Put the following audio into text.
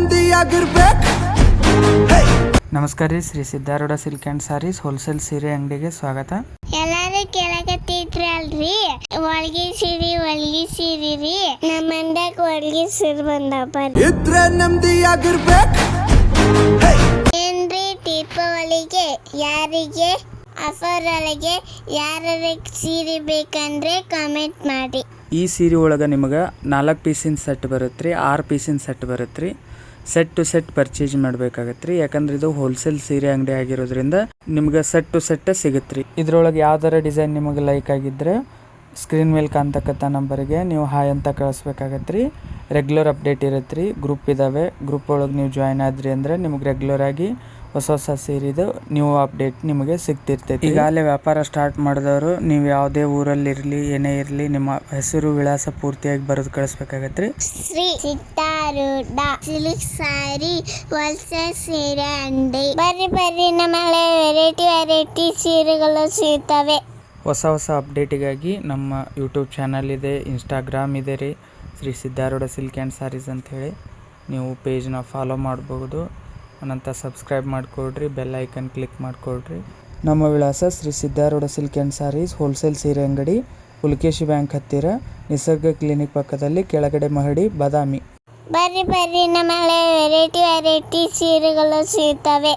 ನೆಮ್ಮದಿಯಾಗಿರ್ಬೇಕು. ನಮಸ್ಕಾರ ರೀ, Shri Siddharoodha silk and sarees wholesale ಸೀರೆ ಅಂಗಡಿಗೆ ಸ್ವಾಗತ. ಎಲ್ಲಾರು ಕೇಳಕತ್ತಿದ್ರಿ ಅಲ್ರಿ, ಹೊಲ್ಗಿ ಸೀರಿ ರೀ. ನಮ್ಮ ಮಂಡ್ಯಕ್ ಹೊಲ್ಗಿ ಸೀರೆ ಬಂದಪ್ಪ. ಇದ್ರೆ ನೆಮ್ಮದಿಯಾಗಿರ್ಬೇಕು. ಏನ್ರಿ ದೀಪಾವಳಿಗೆ ಯಾರಿಗೆ ಆಫರ್ ಒಳಗೆ ಯಾರಿಗೆ ಸೀರೆ ಬೇಕಂದ್ರೆ ಕಾಮೆಂಟ್ ಮಾಡಿ. ಈ ಸೀರೆ ಒಳಗೆ ನಿಮಗೆ 4 ಪೀಸಿನ ಸೆಟ್ ಬರುತ್ತೆ ರೀ, 6 ಪೀಸಿನ ಸೆಟ್ ಬರುತ್ತೆ ರೀ. ಸೆಟ್ ಟು ಸೆಟ್ ಪರ್ಚೇಸ್ ಮಾಡ್ಬೇಕಾಗತ್ತೆ ರೀ, ಯಾಕಂದ್ರೆ ಇದು ಹೋಲ್ಸೇಲ್ ಸೀರೆ ಅಂಗಡಿ ಆಗಿರೋದ್ರಿಂದ ನಿಮ್ಗೆ ಸೆಟ್ ಟು ಸೆಟ್ ಸಿಗುತ್ತೆ ರೀ. ಇದ್ರೊಳಗೆ ಯಾವ್ದಾರ ಡಿಸೈನ್ ನಿಮಗೆ ಲೈಕ್ ಆಗಿದ್ರೆ ಸ್ಕ್ರೀನ್ ಮೇಲೆ ಕಾಣ್ತಕ್ಕಂಥ ನಂಬರ್ಗೆ ನೀವು ಹಾಯ್ ಅಂತ ಕಳಿಸ್ಬೇಕಾಗತ್ತೆ ರೀ. ರೆಗ್ಯುಲರ್ ಅಪ್ಡೇಟ್ ಇರುತ್ತೆ ರೀ, ಗ್ರೂಪ್ ಇದ್ದಾವೆ. ಗ್ರೂಪ್ ಒಳಗೆ ನೀವು ಜಾಯ್ನ್ ಆದ್ರಿ ಅಂದರೆ ನಿಮ್ಗೆ ರೆಗ್ಯುಲರ್ ಆಗಿ ಹೊಸ ಸೀರಿದು ನ್ಯೂ ಅಪ್ಡೇಟ್ ನಿಮಗೆ ಸಿಗ್ತಿರ್ತೈತಿ. ಈಗಾಗಲೇ ವ್ಯಾಪಾರ ಸ್ಟಾರ್ಟ್ ಮಾಡಿದವರು ನೀವು ಯಾವುದೇ ಊರಲ್ಲಿರಲಿ ಏನೇ ಇರಲಿ ನಿಮ್ಮ ಹೆಸರು ವಿಳಾಸ ಪೂರ್ತಿಯಾಗಿ ಬರೆದು ಕಳಿಸ್ಬೇಕಾಗತ್ತೆ ರೀ. ಶ್ರೀ ಸಿದ್ಧಾರೂಢ ಸಿಲ್ಕ್ ಸಾರಿ ಹೋಲ್ಸೇಲ್ ಸೀರೆ ಅಂಗಡಿ. ಬರ್ರಿ ನಮ್ಮ ವೆರೈಟಿ ಸೀರೆಗಳು ಸಿಗ್ತವೆ. ಹೊಸ ಅಪ್ಡೇಟಿಗಾಗಿ ನಮ್ಮ ಯೂಟ್ಯೂಬ್ ಚಾನಲ್ ಇದೆ, ಇನ್ಸ್ಟಾಗ್ರಾಮ್ ಇದೆ ರೀ, ಶ್ರೀ ಸಿದ್ಧಾರೂಢ ಸಿಲ್ಕ್ ಆ್ಯಂಡ್ ಸಾರೀಸ್ ಅಂಥೇಳಿ. ನೀವು ಪೇಜ್ನ ಫಾಲೋ ಮಾಡ್ಬೋದು. ಅನಂತರ ಸಬ್ಸ್ಕ್ರೈಬ್ ಮಾಡಿಕೊಡ್ರಿ, ಬೆಲ್ ಐಕನ್ ಕ್ಲಿಕ್ ಮಾಡಿಕೊಡ್ರಿ. ನಮ್ಮ ವಿಳಾಸ Shri Siddharoodha silk and sarees wholesale ಸೀರೆ ಅಂಗಡಿ, ಪುಲಕೇಶಿ ಬ್ಯಾಂಕ್ ಹತ್ತಿರ, ನಿಸರ್ಗ ಕ್ಲಿನಿಕ್ ಪಕ್ಕದಲ್ಲಿ, ಕೆಳಗಡೆ ಮಹಡಿ, ಬಾದಾಮಿ. ಬರ್ರಿ ನಮ್ಮ ವೆರೈಟಿ ಸೀರೆಗಳು ಸಿಗ್ತವೆ.